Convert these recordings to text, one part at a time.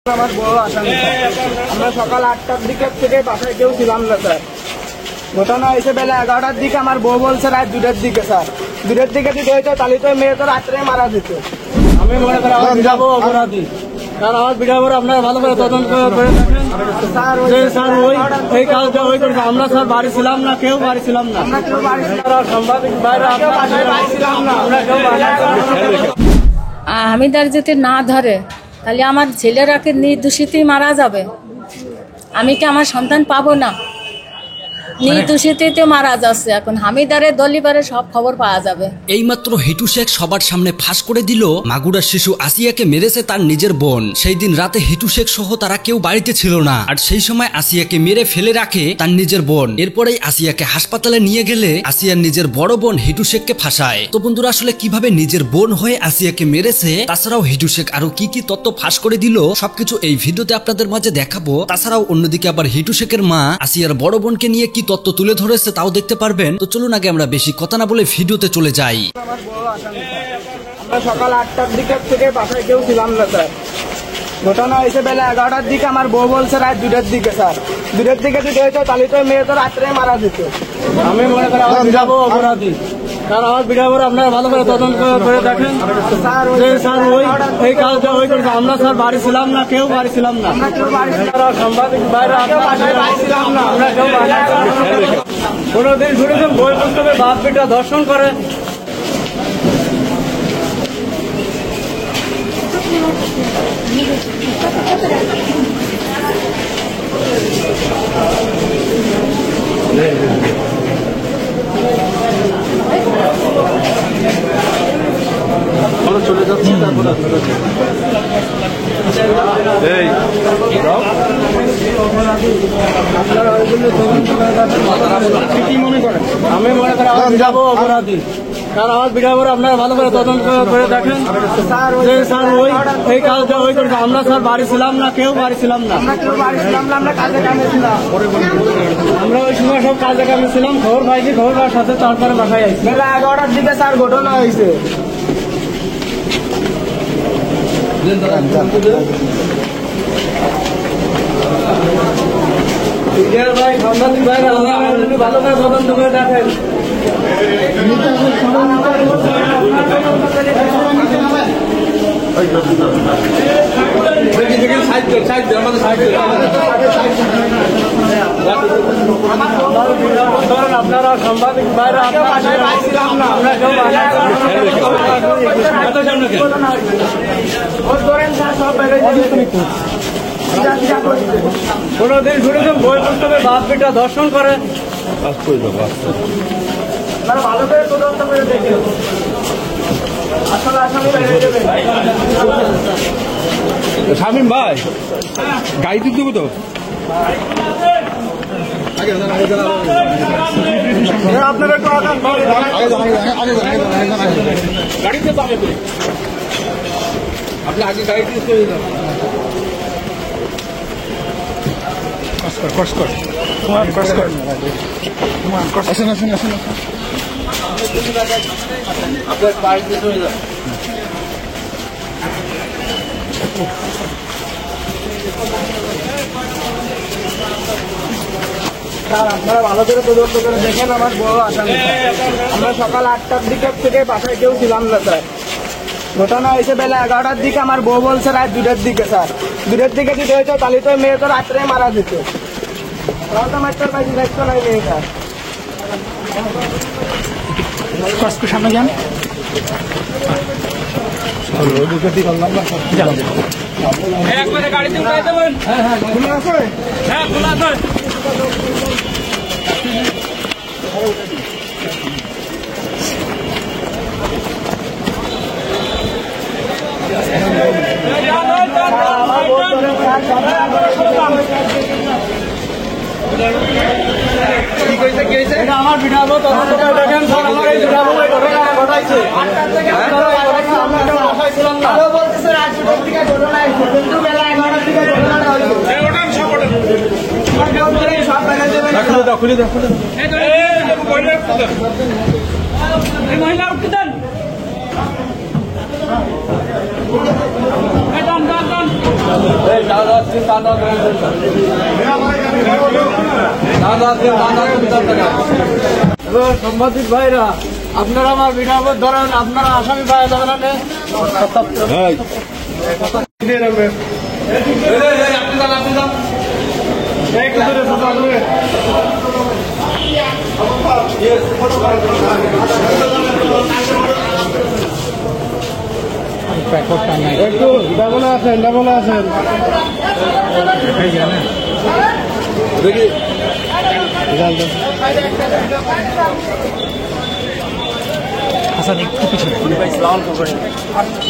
আমার বড় আসামি আমরা সকাল 8টার দিকে থেকে বাসায় কেউ ছিলাম না স্যার। ঘটনা হয়েছে বেলা 11টার দিকে। আমার বউ বলছে রাত 2টার দিকে। স্যার 2টার দিকে যদি হইতো তাহলে তো মেয়ে তো রাত্রে মারা যেত। আমি মনে করি আমার যাবো অপরাধী। স্যার আমার ভিডিও আপনারা ভালো করে তদন্ত করে দেখেন স্যার। ওই এই কাজটা ওই করেছে। আমরা স্যার বাড়ি ছিলাম না, কেউ বাড়ি ছিলাম না। সাংবাদিক বাইরে আমরা কেউ হামিদার যদি না ধরে তাহলে আমার ছেলেরাকে নির্দোষিতেই মারা যাবে। আমি কি আমার সন্তান পাবো না? নির্দোষিতে মারা যাচ্ছে। এখন হামিদারের দলিবারে সব খবর পাওয়া যাবে। এইমাত্র হিটু শেখ সবার সামনে ফাঁস করে দিল মাগুরার শিশু আসিয়াকে মেরেছে তার নিজের বোন। সেই দিন রাতে হিটু শেখ সহ তারা কেউ বাড়িতে ছিল না, আর সেই সময় আসিয়াকে মেরে ফেলে রাখে তার নিজের বোন। এরপরেই আসিয়াকে হাসপাতালে নিয়ে গেলে আসিয়ার নিজের বড় বোন হিটু শেখকে ফাঁসায়। তো বন্ধুরা, আসলে কিভাবে নিজের বোন হয়ে আসিয়াকে মেরেছে, তাছাড়াও হিটু শেখ আরো কি কি তথ্য ফাঁস করে দিল, সবকিছু এই ভিডিওতে আপনাদের মাঝে দেখাবো। তাছাড়াও অন্যদিকে আবার হিটু শেখের মা আসিয়ার বড় বোনকে নিয়ে কি তথ্য তুলে ধরেছে তাও দেখতে পারবেন। তো চলুন আগে আমরা বেশি কথা না বলে ভিডিওতে চলে যাই। আমার বড় আসামি আমরা সকাল 8টার দিকে থেকে বাসায় কেউ ছিলাম না স্যার। ঘটনা হয়েছে বেলা 11টার দিকে। আমার বউ বলছে রাত 2টার দিকে। স্যার 2টার দিকে যদি হইতো তাহলে তো মেয়ে তো রাত্রে মারা যেত। আমি মনে করি আমার যাবো অপরাধী। স্যার আমার ভিডিও আপনারা ভালো করে তদন্ত করে দেখেন স্যার। ওই এই কাজটা ওই করেছে। আমরা স্যার বাড়ি ছিলাম না, কেউ বাড়ি ছিলাম না। সাংবাদিক বাইরে আমরা কেউ কোনোদিন শুনেছেন বই পুস্তকে বাপ বেটা ধর্ষণ করে? চলে যাচ্ছে তারপর কি মনে করেন? আমি মনে করি আমার যাবো অপরাধী। স্যার আমার ভিডিও আপনারা ভালো করে তদন্ত করে দেখেন স্যার। ওই এই কাজটা ওই করেছে। আমরা স্যার বাড়ি ছিলাম না, কেউ বাড়ি ছিলাম না। আমরা কাজে কামে ছিলাম। আমরা ওই সময় সব কাজে কামে ছিলাম। খবর পাইছি, খবর পাওয়ার সাথে তারপরে বাসায় আসছি। বেলা 11টার দিকে স্যার ঘটনা হয়েছে। ভাই সাংবাদিক ভাই ভালো করে তদন্ত করে দেখেন। আপনারা সাংবাদিক বাইরে আমরা কেউ কোনোদিন শুনেছেন বই পুস্তকে বাপ বেটা ধর্ষণ করে? ভালো করে তদন্ত করে দেখে আসলে আসামি বেরিয়ে যাবে। শামিম ভাই গাড়ি দিতে দেবো তো? আপনারা একটু গাড়িতে আপনি আগে গাড়ি দিয়ে চলে যান। আপনার বাড়িতে চলে যান। স্যার আপনারা ভালো করে তদন্ত করে দেখেন আমার বড় আসামি আমরা সকাল 8টার দিকে থেকে বাসায় কেউ ছিলাম না স্যার। ঘটনা হয়েছে বেলা 11টার দিকে। আমার বউ বলছে রাত 2টার দিকে। স্যার 2টার দিকে যদি হইতো তাহলে তো মেয়ে তো রাত্রে মারা যেত। সামনে যান। একবারে গাড়িতে উঠাই দেবেন। হ্যাঁ খোলা আছে। হ্যাঁ খোলা আছে। আমার ভিডিও তদন্ত করে দেখেন স্যার। আমার এই ভিডিও ঘটনা ঘটাইছে। খুলে দাও মহিলা উঠতে দেন। সাংবাদিক ভাইরা, আপনারা আমার ভিডিও ধরেন, আপনারা আসামি পাওয়া যাবে না। একটু ডাবলে আছেন, ডাবলে আছেন। হাসান একটু পিছনে।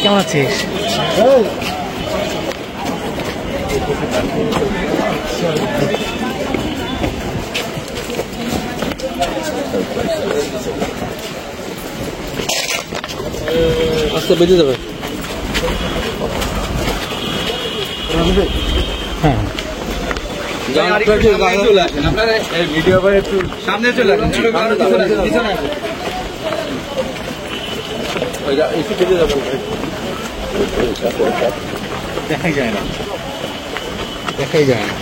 কেমন আছিস? আস্তে বেঁচে যাবে। হ্যাঁ, ভিডিও করে একটু সামনে চলে আসেন, পিছনে আসেন। একটু বেঁচে যাবেন। দেখাই যায় না, দেখাই যায় না,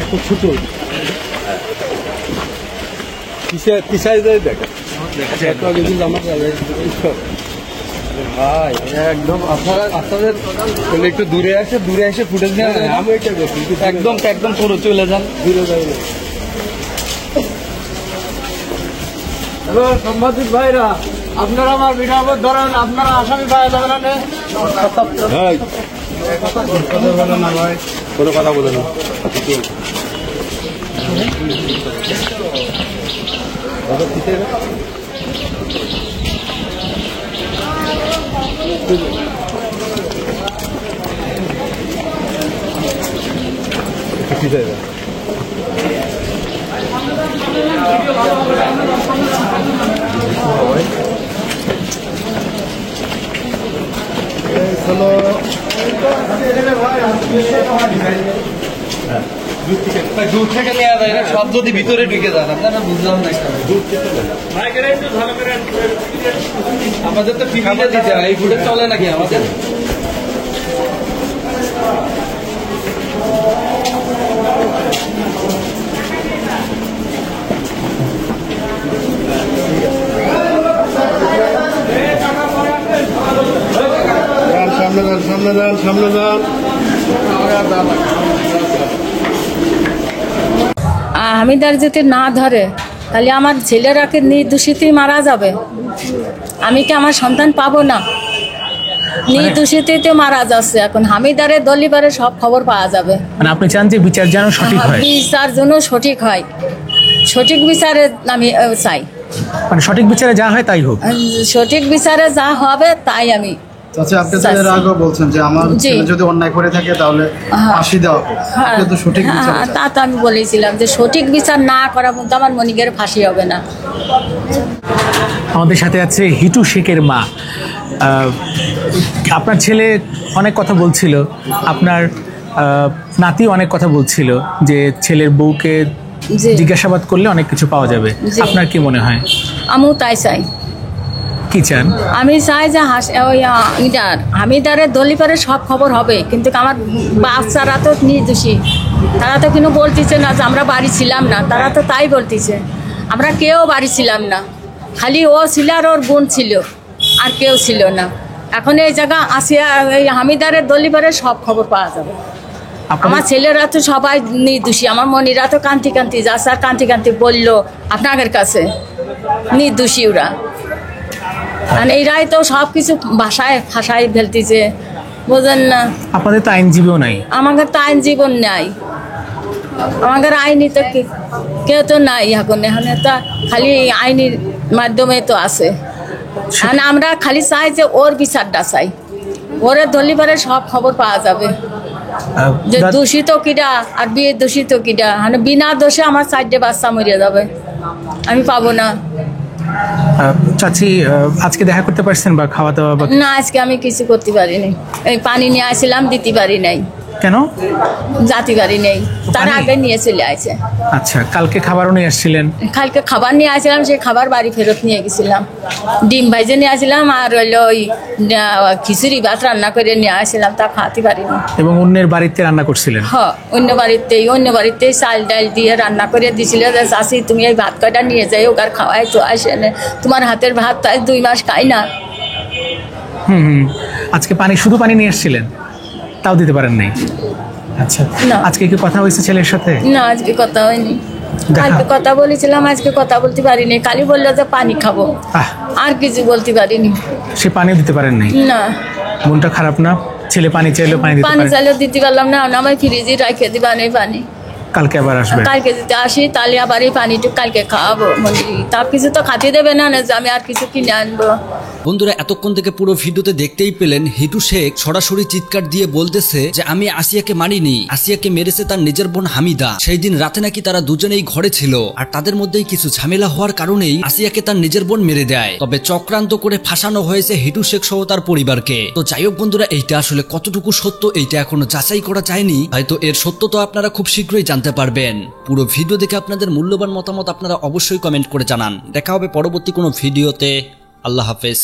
খুব ছোট। পিছাই যায় দেখা ভাই, একদম আপনাদের একটু দূরে এসে ফুটেজ নিয়ে আমি এটা করছি, একদম পুরো চলে যান, দূরে যাবেন। সাংবাদিক ভাইরা, আপনারা আমার ভিডিও ধরেন, আপনারা আসামি পাওয়া যাবে না। কোনো কথা বলে না। দূর থেকে নেওয়া যায় না, সব যদি ভিতরে ঢুকে যান আপনারা বুঝলাম না। আমাদের তো টিভিতে দিতে হয়, এই ফুটে চলে নাকি আমাদের? সামনে যান, সামনে যান, সামনে যান। হামিদার যদি না ধরে তাহলে আমার ছেলেরা কি নির্দোষিতই মারা যাবে। আমি কি আমার সন্তান পাবো না? নির্দোষিতে মারা যাচ্ছে। এখন হামিদারের দলিবারে সব খবর পাওয়া যাবে। মানে আপনি চান যে বিচার যেন সঠিক হয়? বিচার যেন সঠিক হয়, সঠিক বিচারে আমি চাই। মানে সঠিক বিচারে যা হয় তাই হোক। সঠিক বিচারে যা হবে তাই আমি। আচ্ছা, আপনি তো এর আগেও বলছেন যে আমার ছেলে যদি অন্যায় করে থাকে তাহলে ফাঁসি দেওয়া হোক। আপনি তো সঠিক বিচার চান। তা তো আমি বলেছিলাম যে সঠিক বিচার না করা পর্যন্ত আমার মনিকের ফাঁসি হবে না। আমাদের সাথে আছে হিটু শেখের মা। আপনার ছেলে অনেক কথা বলছিল, আপনার নাতি অনেক কথা বলছিল যে ছেলের বউকে জি। জিজ্ঞাসাবাদ করলে অনেক কিছু পাওয়া যাবে। জি। আপনার কি মনে হয়? আমিও তাই চাই। কি চান? আমি চাই যে হামিদারের দলিপারে সব খবর হবে, কিন্তু আমার বাচ্চারা তো নির্দোষী। তারা তো কিন্তু বলতেছে না যে আমরা বাড়ি ছিলাম না, তারা তো তাই বলতেছে আমরা কেউ বাড়ি ছিলাম না, খালি ও ছিল আর ওর বোন ছিল, আর কেউ ছিল না। এখন এই জায়গা আসিয়া এই হামিদারের দলিপারে সব খবর পাওয়া যাবে। আমার ছেলেরা তো সবাই নির্দোষী, আমার মনিরা তো কান্তি কান্তি যাচ্ছে আর কান্তি কান্তি বললো আপনাদের কাছে নির্দোষী ওরা। আর এইরাই তো সব কিছু ভাষায় ফাঁসায় ফেলতেছে, বোঝেন না? আপনাদের তো আইনজীবীও নাই। আমাদের তো আইন জীবন নাই, আমাদের আইনি তো কেউ তো নাই। এখন এখানে তো খালি আইনের মাধ্যমে তো আছে। আর আমরা খালি চাই যে ওর বিচারটা চাই, ওরে ধরলিবারে সব খবর পাওয়া যাবে যে দূষিত কিডা আর বিয়ে দূষিত কিডা। মানে বিনা দোষে আমার 4টে বাচ্চা মরিয়া যাবে, আমি পাবো না। চাচি, আজকে দেখা করতে পারছেন বা খাওয়া দাওয়া বা? না, আজকে আমি কিছু করতে পারিনি। এই পানি নিয়ে আসছিলাম, দিতে পারি নাই। কেন? জাতি বাড়ি নেই, তার আগে নিয়ে চলে আসে। আচ্ছা, কালকে খাবারও নিয়ে আসছিলেন? কালকে খাবার নিয়ে আসছিলাম, সেই খাবার বাড়ি ফেরত নিয়ে গেছিলাম। ডিম ভাইজে নিয়ে আসছিলাম, আর হইলো ওই খিচুড়ি ভাত রান্না করে নিয়ে আসছিলাম, তা খাতে পারিনি। এবং অন্যের বাড়িতে রান্না করছিলেন? অন্য বাড়িতেই চাল ডাল দিয়ে রান্না করে দিছিল যে চাষি তুমি এই ভাত কয়টা নিয়ে যাই, ওকার খাওয়াই তো আসে না, তোমার হাতের ভাত তাই 2 মাস খাই না। আজকে শুধু পানি নিয়ে এসেছিলেন, তাও দিতে পারেন নাই? আচ্ছা, না। আজকে কি কথা হয়েছে ছেলের সাথে? না, আজকে কথা হয়নি। কালকে কথা বলেছিলাম, আজকে কথা বলতে পারিনি। কালি বললো যে পানি খাবো, আর কিছু বলতে পারিনি। সে পানিও দিতে পারেন নাই? না। মনটা খারাপ না? ছেলে পানি চাইলেও পানি চাইলেও দিতে পারলাম না, আমার ফ্রিজে রেখে দিবা নেই পানি। কালকে আবার আসবে? কালকে যদি আসি তাহলে আবার এই পানিটুকু কালকে খাওয়াবো। তা কিছু তো খাতে দেবে না, যে আমি আর কিছু কিনে আনবো। বন্ধুরা, এতক্ষণ থেকে পুরো ভিডিওতে দেখতেই পেলেন হিটু শেখ সরাসরি চিৎকার দিয়ে বলতেছে যে আমি আসিয়াকে মারিনি, আসিয়াকে মেরেছে তার নিজের বোন হামিদা। সেই দিন রাতে নাকি তারা দুজনেই ঘরে ছিল, আর তাদের মধ্যেই কিছু ঝামেলা হওয়ার কারণেই আসিয়াকে তার নিজের বোন মেরে দেয়। তবে চক্রান্ত করে ফাঁসানো হয়েছে হিটু শেখ সহ তার পরিবারকে। তো যাই হোক বন্ধুরা, এইটা আসলে কতটুকু সত্য এইটা এখনো যাচাই করা যায়নি, হয়তো এর সত্য তো আপনারা খুব শীঘ্রই জানতে পারবেন। পুরো ভিডিও দেখে আপনাদের মূল্যবান মতামত আপনারা অবশ্যই কমেন্ট করে জানান। দেখা হবে পরবর্তী কোনো ভিডিওতে। আল্লাহ হাফেজ।